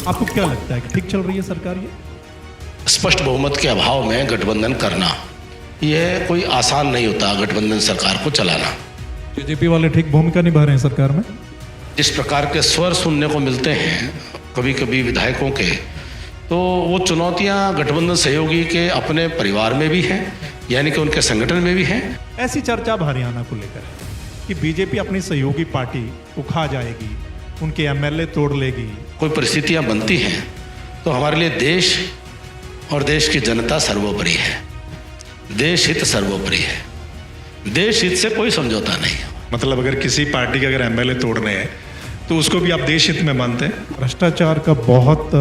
आपको क्या लगता है कि ठीक चल रही है सरकार ये? स्पष्ट बहुमत के अभाव में गठबंधन करना यह कोई आसान नहीं होता, गठबंधन सरकार को चलाना। जेजेपी वाले ठीक भूमिका निभा रहे हैं सरकार में? जिस प्रकार के स्वर सुनने को मिलते हैं कभी कभी विधायकों के, तो वो चुनौतियां गठबंधन सहयोगी के अपने परिवार में भी हैं, यानी कि उनके संगठन में भी हैं। ऐसी चर्चा अब हरियाणा को लेकर है कि बीजेपी अपनी सहयोगी पार्टी को खा जाएगी, उनके एमएलए तोड़ लेगी। कोई परिस्थितियां बनती हैं तो हमारे लिए देश और देश की जनता सर्वोपरि है, देश हित सर्वोपरि है, देश हित से कोई समझौता नहीं। मतलब अगर किसी पार्टी के अगर एमएलए तोड़ने हैं तो उसको भी आप देश हित में मानते हैं? भ्रष्टाचार का बहुत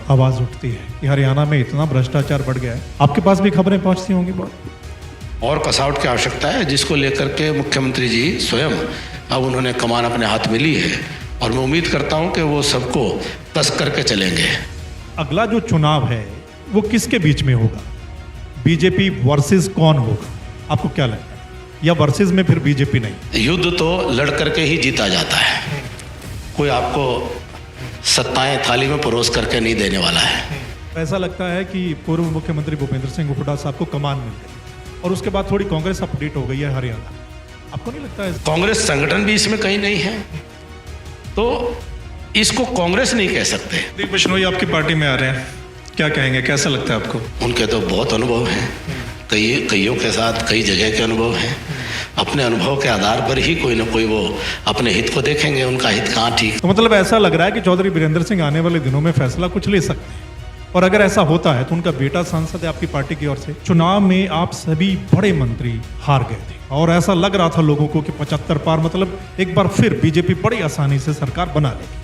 आवाज उठती है कि हरियाणा में इतना भ्रष्टाचार बढ़ गया है। आपके पास भी खबरें पहुंचती होंगी बहुत। और कसावट की आवश्यकता है, जिसको लेकर के मुख्यमंत्री जी स्वयं अब उन्होंने कमान अपने हाथ में ली है और मैं उम्मीद करता हूं कि वो सबको कस करके चलेंगे। अगला जो चुनाव है वो किसके बीच में होगा? बीजेपी वर्सेस कौन होगा? आपको क्या लगता है? या वर्सेस में फिर बीजेपी नहीं? युद्ध तो लड़ करके ही जीता जाता है, कोई आपको सत्ताएं थाली में परोस करके नहीं देने वाला है। ऐसा लगता है कि पूर्व मुख्यमंत्री भूपेंद्र सिंह हुड्डा साहब को कमान मिल गई और उसके बाद थोड़ी कांग्रेस अपडेट हो गई है हरियाणा। आपको नहीं लगता है? कांग्रेस संगठन भी इसमें कहीं नहीं है, तो इसको कांग्रेस नहीं कह सकते। दीप बिश्नोई आपकी पार्टी में आ रहे हैं, क्या कहेंगे, कैसा लगता है आपको? उनके तो बहुत अनुभव हैं, कईयों के साथ कई जगह के अनुभव हैं। अपने अनुभव के आधार पर ही कोई ना कोई वो अपने हित को देखेंगे, उनका हित कहाँ ठीक। तो मतलब ऐसा लग रहा है कि चौधरी वीरेंद्र सिंह आने वाले दिनों में फैसला कुछ ले सकते हैं, और अगर ऐसा होता है तो उनका बेटा सांसद है आपकी पार्टी की ओर से। चुनाव में आप सभी बड़े मंत्री हार गए थे और ऐसा लग रहा था लोगों को कि 75 पार, मतलब एक बार फिर बीजेपी बड़ी आसानी से सरकार बना लेगी।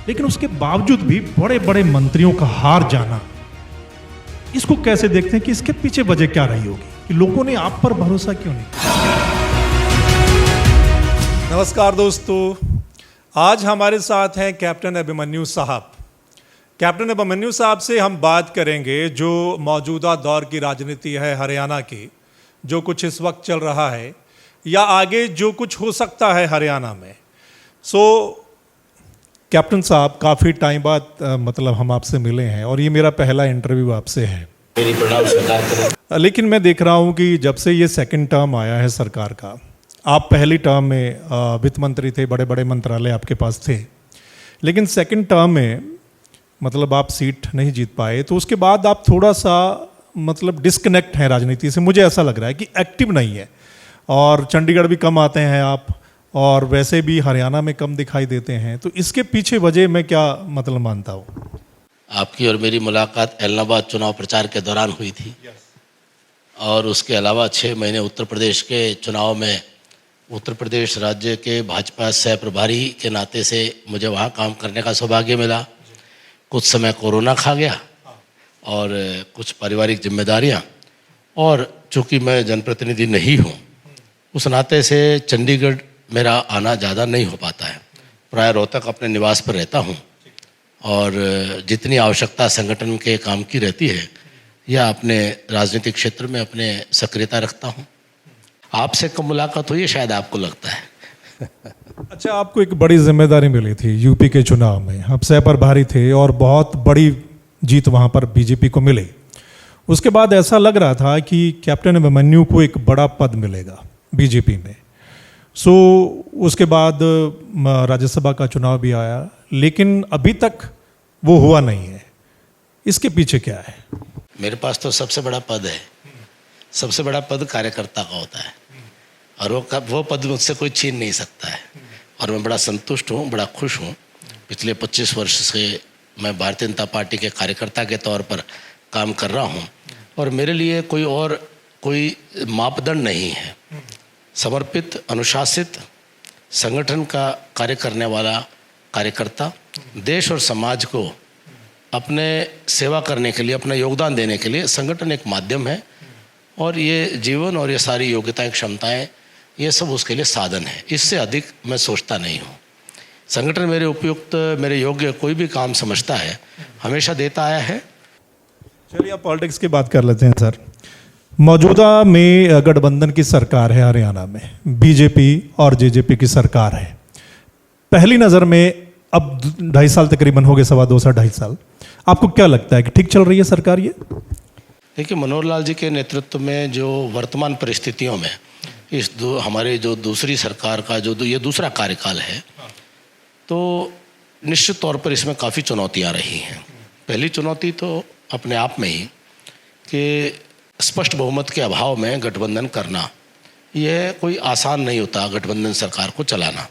लेकिन उसके बावजूद भी बड़े बड़े मंत्रियों का हार जाना, इसको कैसे देखते हैं कि इसके पीछे वजह क्या रही होगी कि लोगों ने आप पर भरोसा क्यों नहीं? नमस्कार दोस्तों, आज हमारे साथ हैं कैप्टन अभिमन्यु साहब। कैप्टन अभिमन्यु साहब से हम बात करेंगे जो मौजूदा दौर की राजनीति है हरियाणा की, जो कुछ इस वक्त चल रहा है या आगे जो कुछ हो सकता है हरियाणा में। कैप्टन साहब, काफ़ी टाइम बाद मतलब हम आपसे मिले हैं और ये मेरा पहला इंटरव्यू आपसे है। मेरी प्रणाम स्वीकार करें। लेकिन मैं देख रहा हूँ कि जब से ये सेकंड टर्म आया है सरकार का, आप पहली टर्म में वित्त मंत्री थे, बड़े बड़े मंत्रालय आपके पास थे, लेकिन सेकंड टर्म में मतलब आप सीट नहीं जीत पाए, तो उसके बाद आप थोड़ा सा मतलब डिस्कनेक्ट हैं राजनीति से। मुझे ऐसा लग रहा है कि एक्टिव नहीं है, और चंडीगढ़ भी कम आते हैं आप, और वैसे भी हरियाणा में कम दिखाई देते हैं। तो इसके पीछे वजह मैं क्या मतलब मानता हूँ? आपकी और मेरी मुलाकात एलनाबाद चुनाव प्रचार के दौरान हुई थी, और उसके अलावा 6 महीने उत्तर प्रदेश के चुनाव में उत्तर प्रदेश राज्य के भाजपा सह प्रभारी के नाते से मुझे वहाँ काम करने का सौभाग्य मिला। कुछ समय कोरोना खा गया और कुछ पारिवारिक जिम्मेदारियाँ, और चूँकि मैं जनप्रतिनिधि नहीं हूँ उस नाते से चंडीगढ़ मेरा आना ज़्यादा नहीं हो पाता है। प्राय रोहतक अपने निवास पर रहता हूँ, और जितनी आवश्यकता संगठन के काम की रहती है या अपने राजनीतिक क्षेत्र में अपने सक्रियता रखता हूँ। आपसे कब मुलाकात हुई है शायद आपको लगता है। अच्छा, आपको एक बड़ी जिम्मेदारी मिली थी यूपी के चुनाव में, आप सह प्रभारी थे और बहुत बड़ी जीत वहाँ पर बीजेपी को मिली। उसके बाद ऐसा लग रहा था कि कैप्टन अभिमन्यु को एक बड़ा पद मिलेगा बीजेपी में। उसके बाद राज्यसभा का चुनाव भी आया, लेकिन अभी तक वो हुआ नहीं है। इसके पीछे क्या है? मेरे पास तो सबसे बड़ा पद है, सबसे बड़ा पद कार्यकर्ता का होता है, और वो पद मुझसे कोई छीन नहीं सकता है। और मैं बड़ा संतुष्ट हूँ, बड़ा खुश हूँ। पिछले 25 वर्ष से मैं भारतीय जनता पार्टी के कार्यकर्ता के तौर पर काम कर रहा हूँ, और मेरे लिए कोई मापदंड नहीं है। समर्पित, अनुशासित, संगठन का कार्य करने वाला कार्यकर्ता देश और समाज को अपने सेवा करने के लिए, अपना योगदान देने के लिए संगठन एक माध्यम है, और ये जीवन और ये सारी योग्यताएं, क्षमताएं, ये सब उसके लिए साधन है। इससे अधिक मैं सोचता नहीं हूँ। संगठन मेरे उपयुक्त, मेरे योग्य कोई भी काम समझता है, हमेशा देता आया है। चलिए अब पॉलिटिक्स की बात कर लेते हैं सर। मौजूदा में गठबंधन की सरकार है हरियाणा में, बीजेपी और जेजेपी की सरकार है। पहली नज़र में अब 2.5 साल तकरीबन हो गए, 2.25 2.5 साल, आपको क्या लगता है कि ठीक चल रही है सरकार ये? देखिए, मनोहर लाल जी के नेतृत्व में जो वर्तमान परिस्थितियों में हमारे जो दूसरी सरकार का जो ये दूसरा कार्यकाल है, तो निश्चित तौर पर इसमें काफ़ी चुनौतियां रही हैं। पहली चुनौती तो अपने आप में ही कि स्पष्ट बहुमत के अभाव में गठबंधन करना, यह कोई आसान नहीं होता गठबंधन सरकार को चलाना।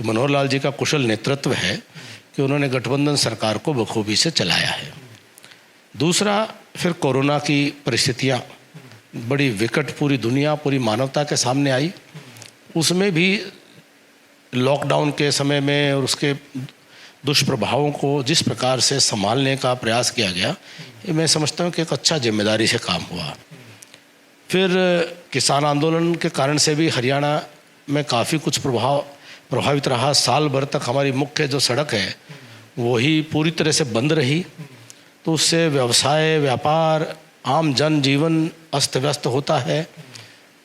मनोहर लाल जी का कुशल नेतृत्व है कि उन्होंने गठबंधन सरकार को बखूबी से चलाया है। दूसरा, फिर कोरोना की परिस्थितियाँ बड़ी विकट पूरी दुनिया, पूरी मानवता के सामने आई। उसमें भी लॉकडाउन के समय में और उसके दुष्प्रभावों को जिस प्रकार से संभालने का प्रयास किया गया, ये मैं समझता हूँ कि एक अच्छा जिम्मेदारी से काम हुआ। फिर किसान आंदोलन के कारण से भी हरियाणा में काफ़ी कुछ प्रभावित रहा। साल भर तक हमारी मुख्य जो सड़क है वही पूरी तरह से बंद रही, तो उससे व्यवसाय, व्यापार, आम जनजीवन अस्त व्यस्त होता है।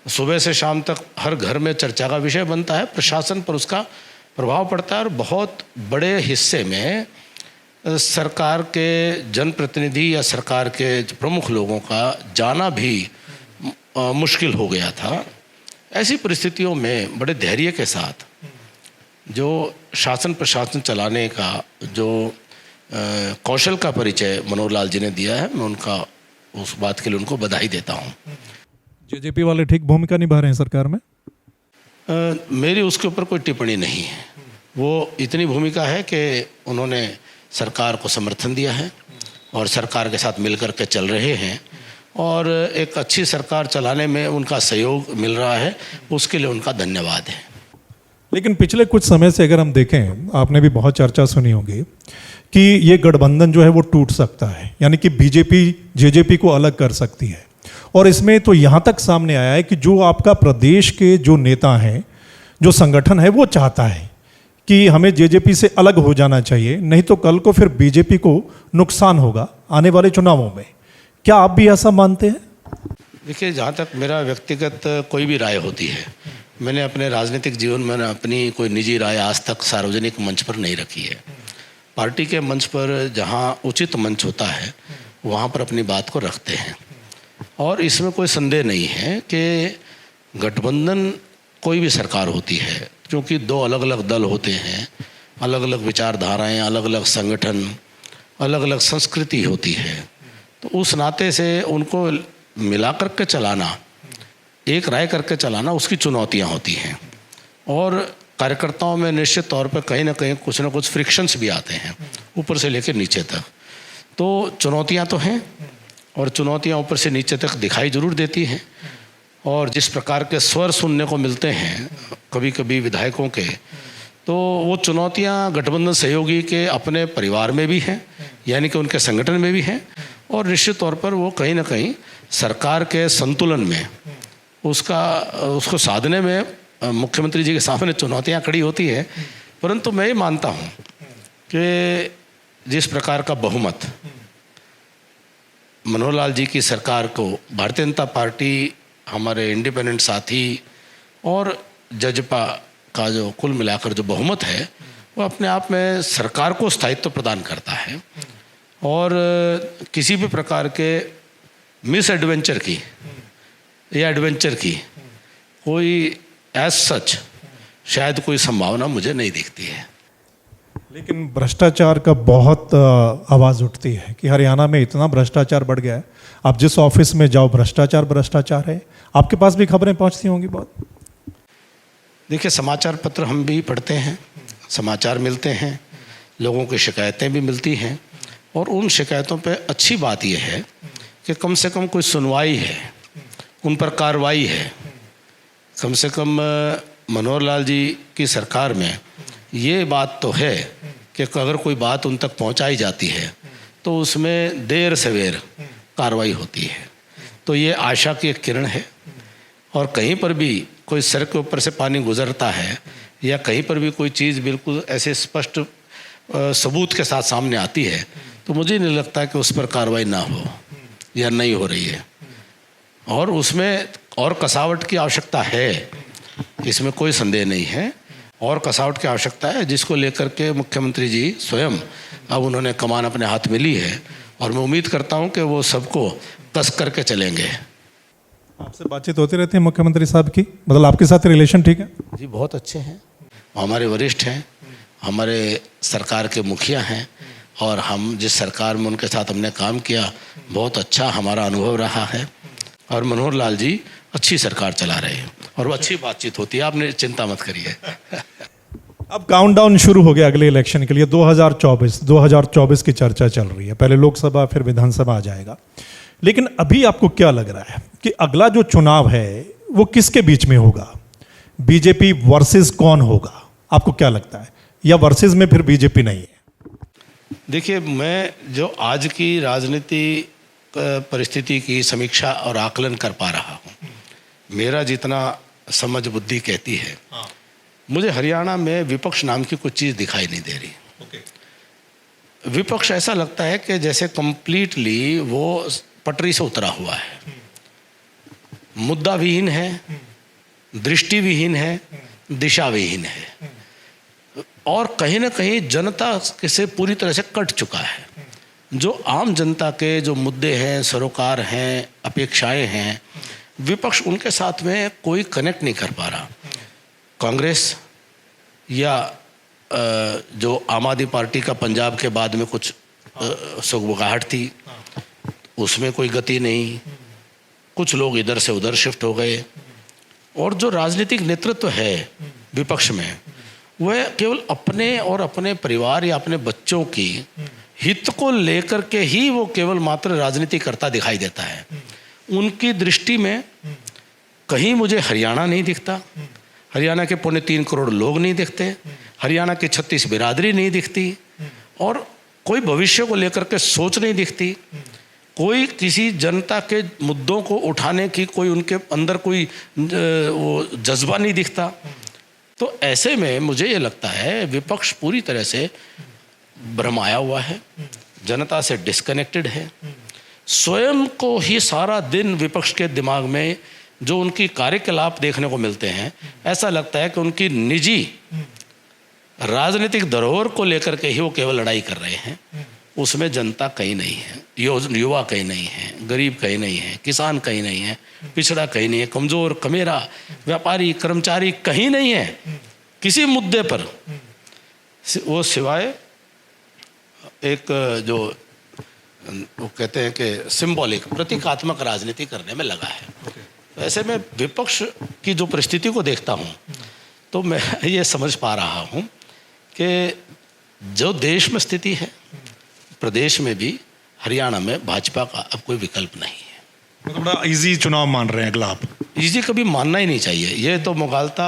सुबह से शाम तक हर घर में चर्चा का विषय बनता है, प्रशासन पर उसका प्रभाव पड़ता है और बहुत बड़े हिस्से में सरकार के जनप्रतिनिधि या सरकार के प्रमुख लोगों का जाना भी मुश्किल हो गया था। ऐसी परिस्थितियों में बड़े धैर्य के साथ जो शासन प्रशासन चलाने का जो कौशल का परिचय मनोहर लाल जी ने दिया है, मैं उनका उस बात के लिए उनको बधाई देता हूँ। जेजेपी वाले ठीक भूमिका निभा रहे हैं सरकार में? मेरी उसके ऊपर कोई टिप्पणी नहीं है। वो इतनी भूमिका है कि उन्होंने सरकार को समर्थन दिया है और सरकार के साथ मिलकर के चल रहे हैं और एक अच्छी सरकार चलाने में उनका सहयोग मिल रहा है, उसके लिए उनका धन्यवाद है। लेकिन पिछले कुछ समय से अगर हम देखें, आपने भी बहुत चर्चा सुनी होगी कि ये गठबंधन जो है वो टूट सकता है, यानी कि बीजेपी जेजेपी को अलग कर सकती है। और इसमें तो यहाँ तक सामने आया है कि जो आपका प्रदेश के जो नेता हैं, जो संगठन है, वो चाहता है कि हमें जेजेपी से अलग हो जाना चाहिए, नहीं तो कल को फिर बीजेपी को नुकसान होगा आने वाले चुनावों में। क्या आप भी ऐसा मानते हैं? देखिए, जहाँ तक मेरा व्यक्तिगत कोई भी राय होती है, मैंने अपने राजनीतिक जीवन में अपनी कोई निजी राय आज तक सार्वजनिक मंच पर नहीं रखी है। पार्टी के मंच पर जहाँ उचित मंच होता है वहाँ पर अपनी बात को रखते हैं। और इसमें कोई संदेह नहीं है कि गठबंधन कोई भी सरकार होती है, क्योंकि दो अलग अलग दल होते हैं, अलग अलग विचारधाराएं, अलग अलग संगठन, अलग अलग संस्कृति होती है, तो उस नाते से उनको मिला करके चलाना, एक राय करके चलाना, उसकी चुनौतियां होती हैं। और कार्यकर्ताओं में निश्चित तौर पर कहीं ना कहीं कुछ ना कुछ फ्रिक्शंस भी आते हैं, ऊपर से लेकर नीचे तक। तो चुनौतियां तो हैं और चुनौतियां ऊपर से नीचे तक दिखाई जरूर देती हैं। और जिस प्रकार के स्वर सुनने को मिलते हैं कभी कभी विधायकों के, तो वो चुनौतियां गठबंधन सहयोगी के अपने परिवार में भी हैं, यानी कि उनके संगठन में भी हैं, और निश्चित तौर पर वो कहीं ना कहीं सरकार के संतुलन में उसको साधने में मुख्यमंत्री जी के सामने चुनौतियां खड़ी होती है। परंतु मैं ये मानता हूँ कि जिस प्रकार का बहुमत मनोहर लाल जी की सरकार को भारतीय जनता पार्टी, हमारे इंडिपेंडेंट साथी और जजपा का जो कुल मिलाकर जो बहुमत है, वो अपने आप में सरकार को स्थायित्व प्रदान करता है। और किसी भी प्रकार के मिस एडवेंचर की या एडवेंचर की कोई एज सच शायद कोई संभावना मुझे नहीं दिखती है। लेकिन भ्रष्टाचार का बहुत आवाज़ उठती है कि हरियाणा में इतना भ्रष्टाचार बढ़ गया है, आप जिस ऑफिस में जाओ भ्रष्टाचार है। आपके पास भी खबरें पहुंचती होंगी बहुत? देखिए, समाचार पत्र हम भी पढ़ते हैं, समाचार मिलते हैं, लोगों की शिकायतें भी मिलती हैं, और उन शिकायतों पे अच्छी बात यह है कि कम से कम कोई सुनवाई है, उन पर कार्रवाई है। कम से कम मनोहर लाल जी की सरकार में ये बात तो है कि अगर कोई बात उन तक पहुंचाई जाती है तो उसमें देर सवेर कार्रवाई होती है। तो ये आशा की एक किरण है। और कहीं पर भी कोई सर के ऊपर से पानी गुजरता है या कहीं पर भी कोई चीज़ बिल्कुल ऐसे स्पष्ट सबूत के साथ सामने आती है, तो मुझे नहीं लगता कि उस पर कार्रवाई ना हो या नहीं हो रही है। और उसमें और कसावट की आवश्यकता है, इसमें कोई संदेह नहीं है। और कसावट की आवश्यकता है, जिसको लेकर के मुख्यमंत्री जी स्वयं अब उन्होंने कमान अपने हाथ में ली है और मैं उम्मीद करता हूं कि वो सबको कस करके चलेंगे। आपसे बातचीत होती रहती है मुख्यमंत्री साहब की, मतलब आपके साथ रिलेशन ठीक है? जी बहुत अच्छे हैं, हमारे वरिष्ठ हैं, हमारे सरकार के मुखिया हैं और हम जिस सरकार में उनके साथ हमने काम किया बहुत अच्छा हमारा अनुभव रहा है और मनोहर लाल जी अच्छी सरकार चला रहे हैं और वो अच्छी बातचीत होती है, आपने चिंता मत करिए। अब काउंटडाउन शुरू हो गया अगले इलेक्शन के लिए। 2024 की चर्चा चल रही है, पहले लोकसभा फिर विधानसभा आ जाएगा, लेकिन अभी आपको क्या लग रहा है कि अगला जो चुनाव है वो किसके बीच में होगा? बीजेपी वर्सेस कौन होगा, आपको क्या लगता है? या वर्सेस में फिर बीजेपी नहीं है? देखिए, मैं जो आज की राजनीति परिस्थिति की समीक्षा और आकलन कर पा रहा हूँ, मेरा जितना समझ बुद्धि कहती है, मुझे हरियाणा में विपक्ष नाम की कुछ चीज़ दिखाई नहीं दे रही। विपक्ष ऐसा लगता है कि जैसे कंप्लीटली वो पटरी से उतरा हुआ है, मुद्दा विहीन है, दृष्टि विहीन है, दिशा विहीन है और कहीं ना कहीं जनता से पूरी तरह से कट चुका है। जो आम जनता के जो मुद्दे हैं, सरोकार हैं, अपेक्षाएं हैं, विपक्ष उनके साथ में कोई कनेक्ट नहीं कर पा रहा। कांग्रेस या जो आम आदमी पार्टी का पंजाब के बाद में कुछ सुगबुगाहट थी, उसमें कोई गति नहीं, कुछ लोग इधर से उधर शिफ्ट हो गए और जो राजनीतिक नेतृत्व है विपक्ष में वह केवल अपने और अपने परिवार या अपने बच्चों की हित को लेकर के ही वो केवल मात्र राजनीति करता दिखाई देता है। उनकी दृष्टि में कहीं मुझे हरियाणा नहीं दिखता, हरियाणा के 3.25 करोड़ लोग नहीं दिखते, हरियाणा की 36 बिरादरी नहीं दिखती और कोई भविष्य को लेकर के सोच नहीं दिखती, कोई किसी जनता के मुद्दों को उठाने की कोई उनके अंदर कोई वो जज्बा नहीं दिखता। तो ऐसे में मुझे ये लगता है विपक्ष पूरी तरह से भ्रमाया हुआ है, जनता से डिस्कनेक्टेड है। स्वयं को ही सारा दिन विपक्ष के दिमाग में जो उनकी कार्यकलाप देखने को मिलते हैं, ऐसा लगता है कि उनकी निजी राजनीतिक धरोहर को लेकर के ही वो केवल लड़ाई कर रहे हैं। उसमें जनता कहीं नहीं है, युवा कहीं नहीं है, गरीब कहीं नहीं है, किसान कहीं नहीं है, पिछड़ा कहीं नहीं है, कमज़ोर कमेरा व्यापारी कर्मचारी कहीं नहीं है किसी मुद्दे पर। वो सिवाय एक जो वो कहते हैं कि सिंबॉलिक प्रतीकात्मक राजनीति करने में लगा है। वैसे में विपक्ष की जो परिस्थिति को देखता हूँ तो मैं ये समझ पा रहा हूँ कि जो देश में स्थिति है, प्रदेश में भी, हरियाणा में भाजपा का अब कोई विकल्प नहीं है। मतलब बड़ा इजी चुनाव मान रहे हैं अगला आप? इजी कभी मानना ही नहीं चाहिए, ये तो मुगालता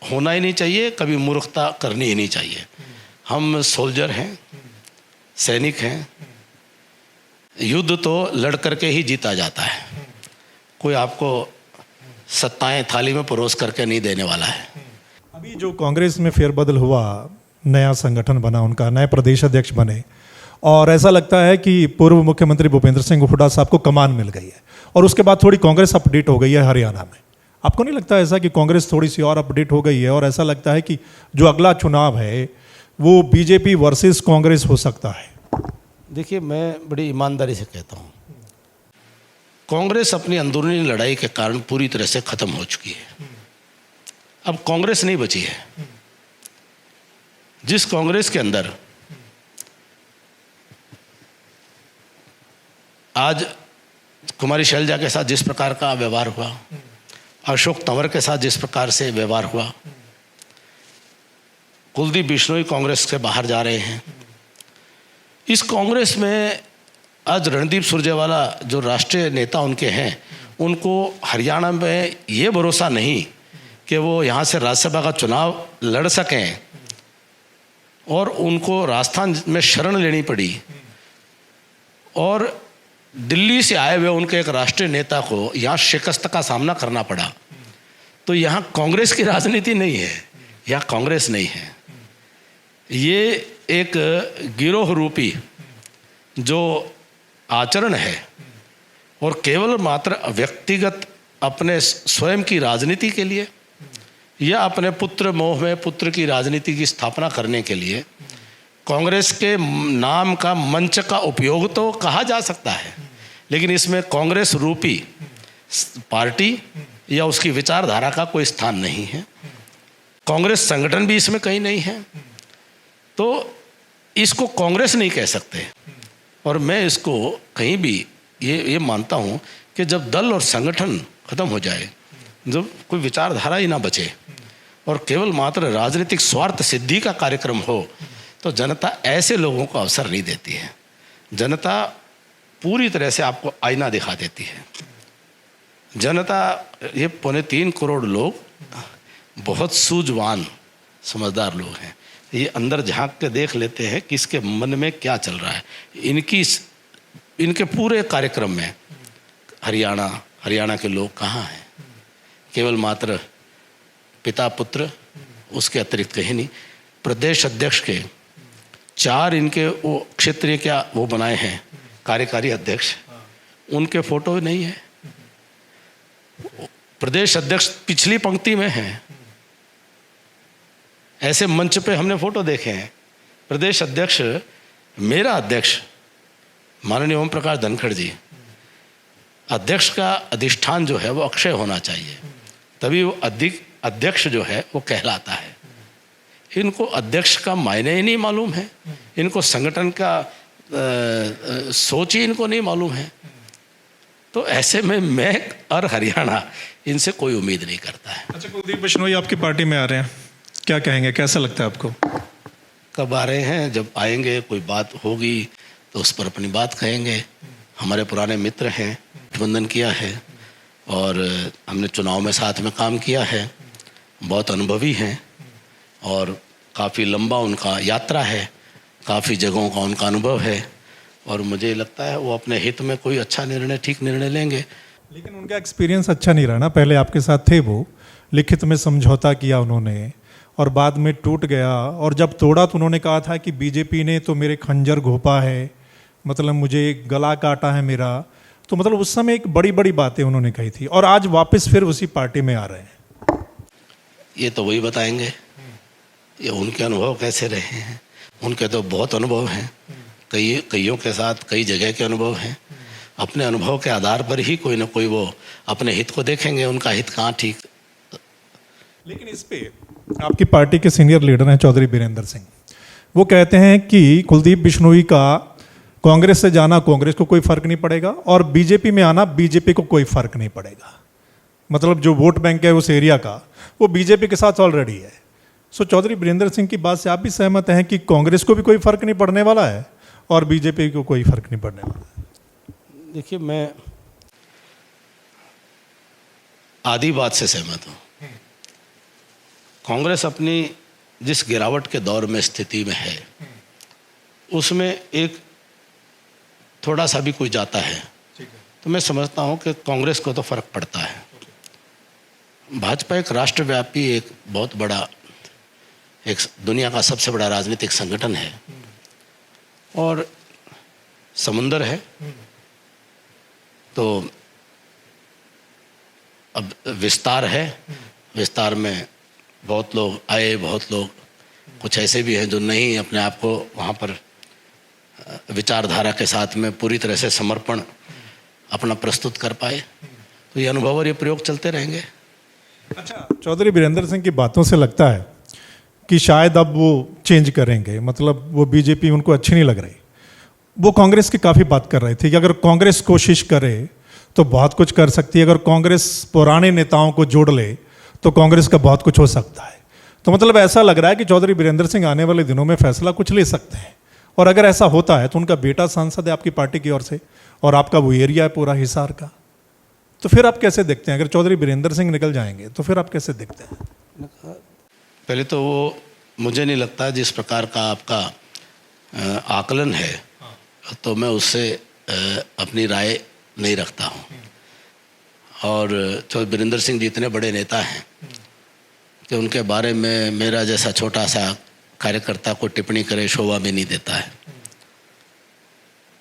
होना ही नहीं चाहिए, कभी मूर्खता करनी ही नहीं चाहिए। हम सोल्जर हैं, सैनिक हैं, युद्ध तो लड़ करके ही जीता जाता है, कोई आपको सत्ताएं थाली में परोस करके नहीं देने वाला है। अभी जो कांग्रेस में फेरबदल हुआ, नया संगठन बना, उनका नए प्रदेश अध्यक्ष बने और ऐसा लगता है कि पूर्व मुख्यमंत्री भूपेंद्र सिंह हुड्डा साहब को कमान मिल गई है और उसके बाद थोड़ी कांग्रेस अपडेट हो गई है हरियाणा में। आपको नहीं लगता ऐसा कि कांग्रेस थोड़ी सी और अपडेट हो गई है और ऐसा लगता है कि जो अगला चुनाव है वो बीजेपी वर्सेस कांग्रेस हो सकता है? देखिए, मैं बड़ी ईमानदारी से कहता हूँ, कांग्रेस अपनी अंदरूनी लड़ाई के कारण पूरी तरह से खत्म हो चुकी है। अब कांग्रेस नहीं बची है। जिस कांग्रेस के अंदर आज कुमारी शैलजा के साथ जिस प्रकार का व्यवहार हुआ, अशोक तंवर के साथ जिस प्रकार से व्यवहार हुआ, कुलदीप बिश्नोई कांग्रेस से बाहर जा रहे हैं, इस कांग्रेस में आज रणदीप सुरजेवाला जो राष्ट्रीय नेता उनके हैं, उनको हरियाणा में ये भरोसा नहीं कि वो यहाँ से राज्यसभा का चुनाव लड़ सकें और उनको राजस्थान में शरण लेनी पड़ी और दिल्ली से आए हुए उनके एक राष्ट्रीय नेता को यहाँ शिकस्त का सामना करना पड़ा। तो यहाँ कांग्रेस की राजनीति नहीं है, यहाँ कांग्रेस नहीं है, ये एक गिरोह रूपी जो आचरण है और केवल मात्र व्यक्तिगत अपने स्वयं की राजनीति के लिए या अपने पुत्र मोह में पुत्र की राजनीति की स्थापना करने के लिए कांग्रेस के नाम का मंच का उपयोग तो कहा जा सकता है, लेकिन इसमें कांग्रेस रूपी पार्टी या उसकी विचारधारा का कोई स्थान नहीं है। कांग्रेस संगठन भी इसमें कहीं नहीं है, तो इसको कांग्रेस नहीं कह सकते। और मैं इसको कहीं भी ये मानता हूँ कि जब दल और संगठन खत्म हो जाए, जब कोई विचारधारा ही ना बचे और केवल मात्र राजनीतिक स्वार्थ सिद्धि का कार्यक्रम हो, तो जनता ऐसे लोगों को अवसर नहीं देती है। जनता पूरी तरह से आपको आईना दिखा देती है। जनता, ये 3.25 करोड़ लोग बहुत सूझवान समझदार लोग हैं। ये अंदर झांक के देख लेते हैं कि इसके मन में क्या चल रहा है। इनके पूरे कार्यक्रम में हरियाणा के लोग कहाँ हैं? केवल मात्र पिता पुत्र, उसके अतिरिक्त कहीं नहीं। प्रदेश अध्यक्ष के 4 इनके वो क्षेत्रीय क्या वो बनाए हैं कार्यकारी अध्यक्ष, उनके फोटो नहीं है। प्रदेश अध्यक्ष पिछली पंक्ति में हैं। ऐसे मंच पे हमने फोटो देखे हैं। प्रदेश अध्यक्ष, मेरा अध्यक्ष माननीय ओम प्रकाश धनखड़ जी, अध्यक्ष का अधिष्ठान जो है वो अक्षय होना चाहिए, तभी वो अध्यक्ष जो है वो कहलाता है। इनको अध्यक्ष का मायने ही नहीं मालूम है, इनको संगठन का सोच ही इनको नहीं मालूम है। तो ऐसे में मैं और हरियाणा इनसे कोई उम्मीद नहीं करता है। अच्छा, कुलदीप बिश्नोई आपकी पार्टी में आ रहे हैं, क्या कहेंगे, कैसा लगता है आपको? कब आ रहे हैं? जब आएंगे, कोई बात होगी तो उस पर अपनी बात कहेंगे। हमारे पुराने मित्र हैं, गठबंधन किया है और हमने चुनाव में साथ में काम किया है, बहुत अनुभवी हैं और काफ़ी लंबा उनका यात्रा है, काफ़ी जगहों का उनका अनुभव है और मुझे लगता है वो अपने हित में कोई अच्छा निर्णय, ठीक निर्णय लेंगे। लेकिन उनका एक्सपीरियंस अच्छा नहीं रहा ना। पहले आपके साथ थे, वो लिखित में समझौता किया उन्होंने और बाद में टूट गया, और जब तोड़ा तो उन्होंने कहा था कि बीजेपी ने तो मेरे खंजर घोंपा है, मतलब मुझे गला काटा है मेरा। तो मतलब उस समय एक बड़ी बड़ी बातें उन्होंने कही थी और आज वापस फिर उसी पार्टी में आ रहे हैं। ये तो वही बताएंगे, ये उनके अनुभव कैसे रहे हैं। उनके तो बहुत अनुभव हैं, कईयों के साथ कई जगह के अनुभव हैं। अपने अनुभव के आधार पर ही कोई ना कोई वो अपने हित को देखेंगे, उनका हित कहाँ ठीक। लेकिन इस पे आपकी पार्टी के सीनियर लीडर हैं चौधरी बीरेंद्र सिंह, वो कहते हैं कि कुलदीप बिश्नोई का कांग्रेस से जाना कांग्रेस को कोई फर्क नहीं पड़ेगा और बीजेपी में आना बीजेपी को कोई फर्क नहीं पड़ेगा। मतलब जो वोट बैंक है उस एरिया का, वो बीजेपी के साथ ऑलरेडी है। सो चौधरी बीरेंद्र सिंह की बात से आप भी सहमत हैं कि कांग्रेस को भी कोई फर्क नहीं पड़ने वाला है और बीजेपी को कोई फर्क नहीं पड़ने वाला है? देखिए, मैं आधी बात से सहमत हूँ। कांग्रेस अपनी जिस गिरावट के दौर में स्थिति में है, उसमें एक थोड़ा सा भी कोई जाता है तो मैं समझता हूँ कि कांग्रेस को तो फर्क पड़ता है। भाजपा एक राष्ट्रव्यापी, एक बहुत बड़ा, एक दुनिया का सबसे बड़ा राजनीतिक संगठन है और समुंदर है। तो अब विस्तार है, विस्तार में बहुत लोग आए, बहुत लोग कुछ ऐसे भी हैं जो नहीं अपने आप को वहाँ पर विचारधारा के साथ में पूरी तरह से समर्पण अपना प्रस्तुत कर पाए। तो ये अनुभव और ये प्रयोग चलते रहेंगे। अच्छा, चौधरी बीरेंद्र सिंह की बातों से लगता है कि शायद अब वो चेंज करेंगे, मतलब वो बीजेपी उनको अच्छी नहीं लग रही। वो कांग्रेस की काफ़ी बात कर रहे थे कि अगर कांग्रेस कोशिश करे तो बहुत कुछ कर सकती है, अगर कांग्रेस पुराने नेताओं को जोड़ ले तो कांग्रेस का बहुत कुछ हो सकता है। तो मतलब ऐसा लग रहा है कि चौधरी बीरेंद्र सिंह आने वाले दिनों में फैसला कुछ ले सकते हैं, और अगर ऐसा होता है तो उनका बेटा सांसद है आपकी पार्टी की ओर से और आपका वो एरिया है पूरा हिसार का, तो फिर आप कैसे देखते हैं? अगर चौधरी बीरेंद्र सिंह निकल जाएंगे तो फिर आप कैसे देखते हैं? पहले तो वो मुझे नहीं लगता जिस प्रकार का आपका आकलन है, तो मैं उससे अपनी राय नहीं रखता हूँ। और चौधरी बीरेंद्र सिंह जी इतने बड़े नेता हैं कि उनके बारे में मेरा जैसा छोटा सा कार्यकर्ता को टिप्पणी करे शोभा भी नहीं देता है।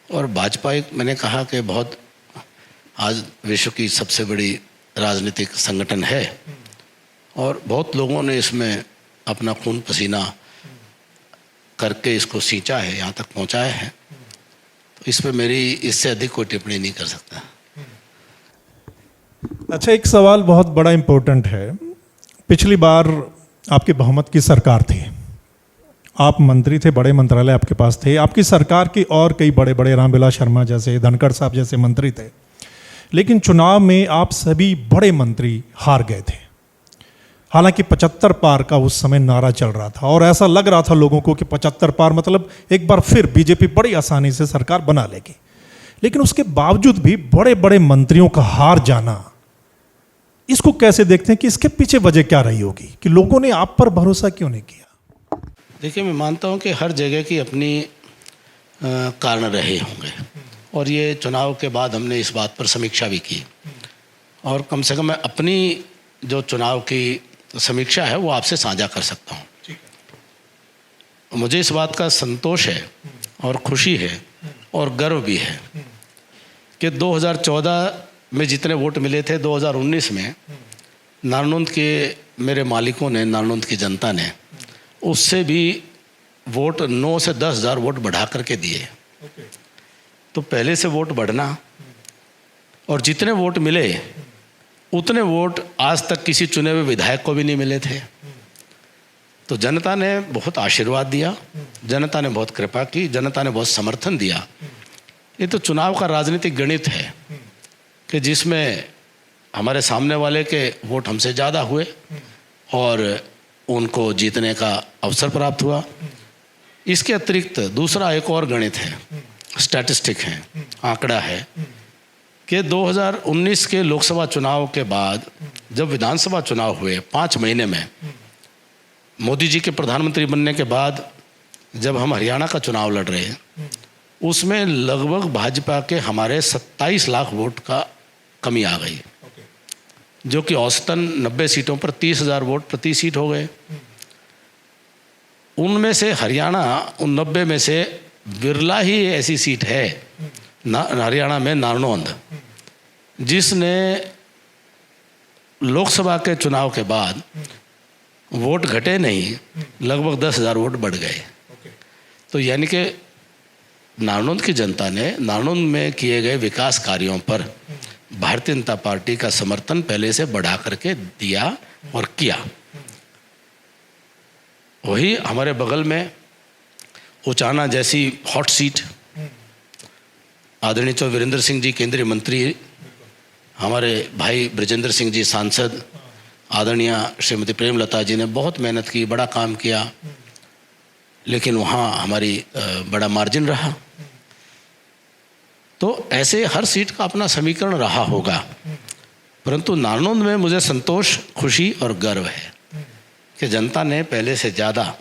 और भाजपा एक, मैंने कहा कि बहुत आज विश्व की सबसे बड़ी राजनीतिक संगठन है और बहुत लोगों ने इसमें अपना खून पसीना करके इसको सींचा है, यहाँ तक पहुँचाया है। तो इस पर मेरी इससे अधिक कोई टिप्पणी नहीं कर सकता। अच्छा, एक सवाल बहुत बड़ा इम्पोर्टेंट है। पिछली बार आपकी बहुमत की सरकार थी, आप मंत्री थे, बड़े मंत्रालय आपके पास थे, आपकी सरकार की और कई बड़े बड़े रामविलास शर्मा जैसे, धनखड़ साहब जैसे मंत्री थे, लेकिन चुनाव में आप सभी बड़े मंत्री हार गए थे। हालांकि 75 पार का उस समय नारा चल रहा था और ऐसा लग रहा था लोगों को कि 75 पार मतलब एक बार फिर बीजेपी बड़ी आसानी से सरकार बना लेगी। लेकिन उसके बावजूद भी बड़े बड़े मंत्रियों का हार जाना, इसको कैसे देखते हैं कि इसके पीछे वजह क्या रही होगी कि लोगों ने आप पर भरोसा क्यों नहीं किया? देखिए, मैं मानता हूँ कि हर जगह की अपनी कारण रहे होंगे और ये चुनाव के बाद हमने इस बात पर समीक्षा भी की और कम से कम मैं अपनी जो चुनाव की समीक्षा है वो आपसे साझा कर सकता हूँ। मुझे इस बात का संतोष है और खुशी है और गर्व भी है कि 2014 में जितने वोट मिले थे, 2019 में नारनौंद के मेरे मालिकों ने, नारनौंद की जनता ने उससे भी वोट 9 से 10 हज़ार वोट बढ़ा करके दिए। तो पहले से वोट बढ़ना और जितने वोट मिले उतने वोट आज तक किसी चुने हुए विधायक को भी नहीं मिले थे। तो जनता ने बहुत आशीर्वाद दिया, जनता ने बहुत कृपा की, जनता ने बहुत समर्थन दिया। ये तो चुनाव का राजनीतिक गणित है कि जिसमें हमारे सामने वाले के वोट हमसे ज़्यादा हुए और उनको जीतने का अवसर प्राप्त हुआ। इसके अतिरिक्त दूसरा एक और गणित है, स्टैटिस्टिक है, आंकड़ा है कि 2019 के लोकसभा चुनाव के बाद जब विधानसभा चुनाव हुए 5 महीने में, मोदी जी के प्रधानमंत्री बनने के बाद जब हम हरियाणा का चुनाव लड़ रहे हैं, उसमें लगभग भाजपा के हमारे 27 लाख वोट का कमी आ गई, जो कि औसतन 90 सीटों पर 30,000 वोट प्रति सीट हो गए। उनमें से हरियाणा उन 90 में से बिरला ही ऐसी सीट है हरियाणा में, नारनौंद, जिसने लोकसभा के चुनाव के बाद वोट घटे नहीं, लगभग 10,000 वोट बढ़ गए। तो यानी कि नारनौंद की जनता ने नारनौंद में किए गए विकास कार्यों पर भारतीय जनता पार्टी का समर्थन पहले से बढ़ा करके दिया और किया। वही हमारे बगल में उचाना जैसी हॉट सीट, आदरणीय चौधरी वीरेंद्र सिंह जी केंद्रीय मंत्री, हमारे भाई ब्रजेंद्र सिंह जी सांसद, आदरणीय श्रीमती प्रेमलता जी ने बहुत मेहनत की, बड़ा काम किया, लेकिन वहाँ हमारी बड़ा मार्जिन रहा। तो ऐसे हर सीट का अपना समीकरण रहा होगा, परंतु नारनौंद में मुझे संतोष, खुशी और गर्व है कि जनता ने पहले से ज़्यादा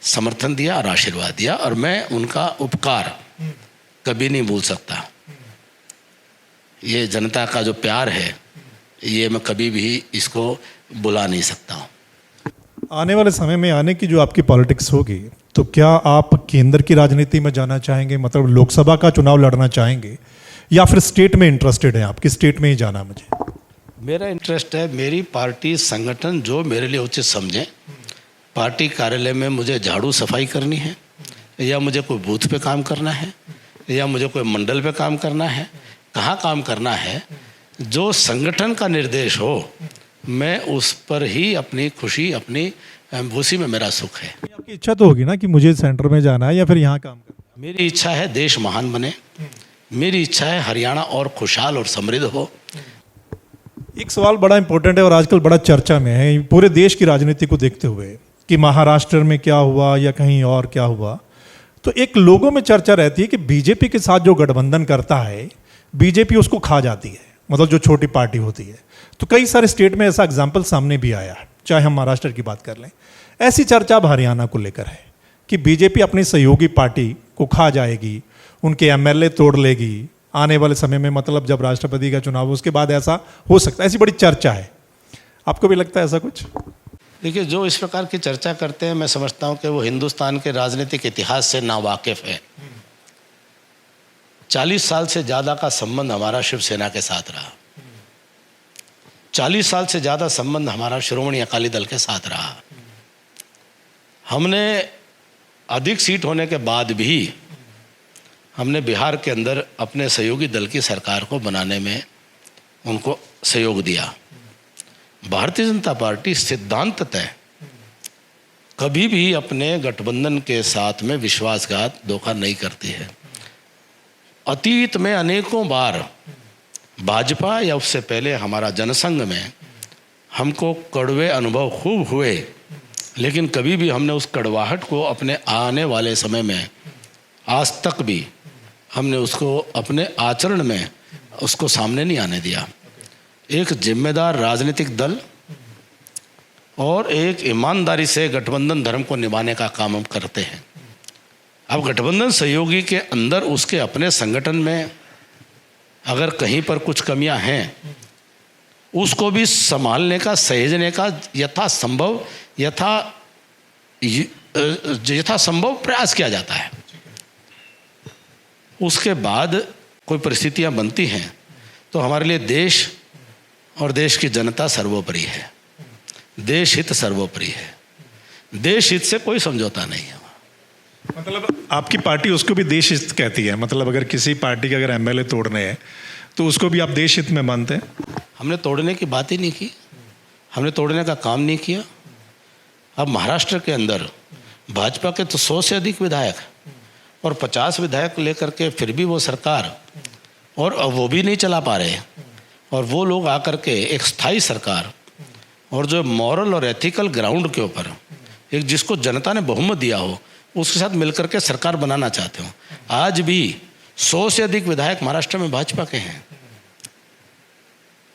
समर्थन दिया और आशीर्वाद दिया और मैं उनका उपकार कभी नहीं भूल सकता। ये जनता का जो प्यार है, ये मैं कभी भी इसको भुला नहीं सकता हूँ। आने वाले समय में आने की जो आपकी पॉलिटिक्स होगी, तो क्या आप केंद्र की राजनीति में जाना चाहेंगे, मतलब लोकसभा का चुनाव लड़ना चाहेंगे, या फिर स्टेट में इंटरेस्टेड हैं? आपकी स्टेट में ही जाना मुझे। मेरा इंटरेस्ट है, मेरी पार्टी संगठन जो मेरे लिए उचित समझे, पार्टी कार्यालय में मुझे झाड़ू सफाई करनी है या मुझे कोई बूथ पे काम करना है या मुझे कोई मंडल पे काम करना है, कहाँ काम करना है, जो संगठन का निर्देश हो, मैं उस पर ही अपनी खुशी, अपनी उसी में मेरा सुख है। आपकी इच्छा तो होगी ना कि मुझे सेंटर में जाना है या फिर यहाँ काम करना है? मेरी इच्छा है देश महान बने, मेरी इच्छा है हरियाणा और खुशहाल और समृद्ध हो। एक सवाल बड़ा इंपॉर्टेंट है और आजकल बड़ा चर्चा में है पूरे देश की राजनीति को देखते हुए कि महाराष्ट्र में क्या हुआ या कहीं और क्या हुआ, तो एक लोगों में चर्चा रहती है कि बीजेपी के साथ जो गठबंधन करता है, बीजेपी उसको खा जाती है, मतलब जो छोटी पार्टी होती है। तो कई सारे स्टेट में ऐसा एग्जाम्पल सामने भी आया, चाहे हम महाराष्ट्र की बात कर लें। ऐसी चर्चा अब हरियाणा को लेकर है कि बीजेपी अपनी सहयोगी पार्टी को खा जाएगी, उनके एमएलए तोड़ लेगी आने वाले समय में, मतलब जब राष्ट्रपति का चुनाव हो उसके बाद ऐसा हो सकता है, ऐसी बड़ी चर्चा है। आपको भी लगता है ऐसा कुछ? देखिए, जो इस प्रकार की चर्चा करते हैं, मैं समझता हूँ कि वो हिंदुस्तान के राजनीतिक इतिहास से नावाकिफ है। 40 साल से ज़्यादा का संबंध हमारा शिवसेना के साथ रहा। 40 साल से ज़्यादा संबंध हमारा श्रोमणी अकाली दल के साथ रहा। हमने अधिक सीट होने के बाद भी हमने बिहार के अंदर अपने सहयोगी दल की सरकार को बनाने में उनको सहयोग दिया। भारतीय जनता पार्टी सिद्धांततः कभी भी अपने गठबंधन के साथ में विश्वासघात धोखा नहीं करती है। अतीत में अनेकों बार भाजपा या उससे पहले हमारा जनसंघ में हमको कड़वे अनुभव खूब हुए, लेकिन कभी भी हमने उस कड़वाहट को अपने आने वाले समय में आज तक भी हमने उसको अपने आचरण में उसको सामने नहीं आने दिया। एक जिम्मेदार राजनीतिक दल और एक ईमानदारी से गठबंधन धर्म को निभाने का काम हम करते हैं। अब गठबंधन सहयोगी के अंदर उसके अपने संगठन में अगर कहीं पर कुछ कमियां हैं, उसको भी संभालने का, सहेजने का यथासंभव प्रयास किया जाता है। उसके बाद कोई परिस्थितियां बनती हैं तो हमारे लिए देश और देश की जनता सर्वोपरि है, देश हित सर्वोपरि है, देश हित से कोई समझौता नहीं है। मतलब आपकी पार्टी उसको भी देश हित कहती है, मतलब अगर किसी पार्टी के अगर एमएलए तोड़ने हैं तो उसको भी आप देश हित में मानते हैं? हमने तोड़ने की बात ही नहीं की, हमने तोड़ने का काम नहीं किया। अब महाराष्ट्र के अंदर भाजपा के तो 100 से अधिक विधायक और 50 विधायक लेकर के फिर भी वो सरकार, और वो भी नहीं चला पा रहे, और वो लोग आकर के एक स्थायी सरकार और जो मॉरल और एथिकल ग्राउंड के ऊपर एक जिसको जनता ने बहुमत दिया हो उसके साथ मिलकर के सरकार बनाना चाहते हो। आज भी 100 से अधिक विधायक महाराष्ट्र में भाजपा के हैं।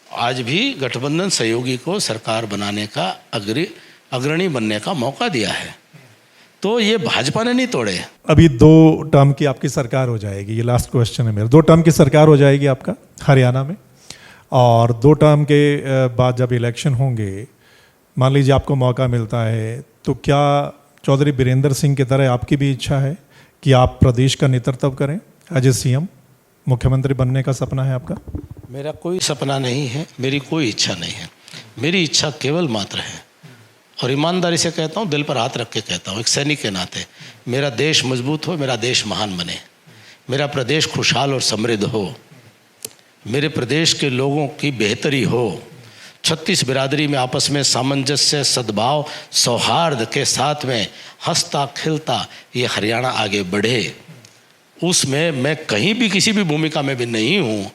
आज भी गठबंधन सहयोगी को सरकार बनाने का अग्रणी बनने का मौका दिया है, तो ये भाजपा ने नहीं तोड़े। अभी 2 टर्म की आपकी सरकार हो जाएगी, ये लास्ट क्वेश्चन है मेरा। 2 टर्म की सरकार हो जाएगी आपका हरियाणा में, और 2 टर्म के बाद जब इलेक्शन होंगे, मान लीजिए आपको मौका मिलता है, तो क्या चौधरी बीरेंद्र सिंह की तरह आपकी भी इच्छा है कि आप प्रदेश का नेतृत्व करें एज ए सीएम? मुख्यमंत्री बनने का सपना है आपका? मेरा कोई सपना नहीं है, मेरी कोई इच्छा नहीं है। मेरी इच्छा केवल मात्र है, और ईमानदारी से कहता हूँ, दिल पर हाथ रख के कहता हूँ, एक सैनिक के नाते, मेरा देश मजबूत हो, मेरा देश महान बने, मेरा प्रदेश खुशहाल और समृद्ध हो, मेरे प्रदेश के लोगों की बेहतरी हो, 36 बिरादरी में आपस में सामंजस्य, सद्भाव, सौहार्द के साथ में हंसता खिलता ये हरियाणा आगे बढ़े। उसमें मैं कहीं भी किसी भी भूमिका में भी नहीं हूँ,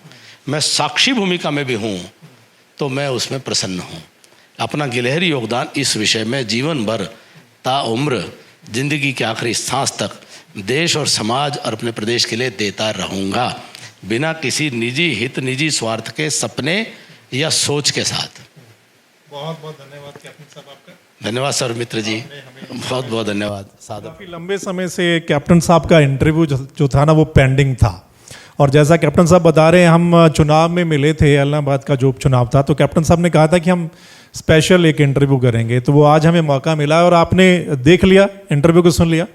मैं साक्षी भूमिका में भी हूँ, तो मैं उसमें प्रसन्न हूँ। अपना गिलहरी योगदान इस विषय में जीवन भर ताउम्र जिंदगी के आखिरी सांस तक देश और समाज और अपने प्रदेश के लिए देता रहूँगा, बिना किसी निजी हित, निजी स्वार्थ के सपने या सोच के साथ। बहुत बहुत धन्यवाद कैप्टन साहब आपका। धन्यवाद सर मित्र जी, बहुत बहुत धन्यवाद। काफ़ी लंबे समय से कैप्टन साहब का इंटरव्यू जो था ना वो पेंडिंग था, और जैसा कैप्टन साहब बता रहे हैं, हम चुनाव में मिले थे, इलाहाबाद का जो उपचुनाव था, तो कैप्टन साहब ने कहा था कि हम स्पेशल एक इंटरव्यू करेंगे, तो वो आज हमें मौका मिला और आपने देख लिया, इंटरव्यू को सुन लिया।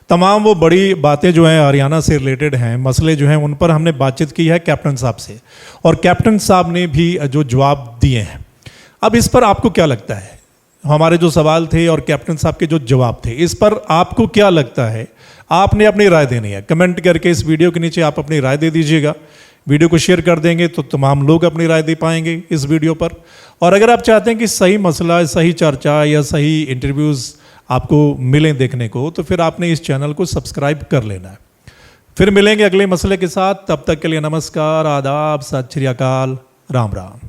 तमाम वो बड़ी बातें जो हैं हरियाणा से रिलेटेड हैं, मसले जो हैं, उन पर हमने बातचीत की है कैप्टन साहब से, और कैप्टन साहब ने भी जो जवाब दिए हैं। अब इस पर आपको क्या लगता है? हमारे जो सवाल थे और कैप्टन साहब के जो जवाब थे, इस पर आपको क्या लगता है? आपने अपनी राय देनी है, कमेंट करके इस वीडियो के नीचे आप अपनी राय दे दीजिएगा। वीडियो को शेयर कर देंगे तो तमाम लोग अपनी राय दे पाएंगे इस वीडियो पर। और अगर आप चाहते हैं कि सही मसला, सही चर्चा या सही इंटरव्यूज़ आपको मिलें देखने को, तो फिर आपने इस चैनल को सब्सक्राइब कर लेना है। फिर मिलेंगे अगले मसले के साथ, तब तक के लिए नमस्कार, आदाब, सत श्री अकाल, राम राम।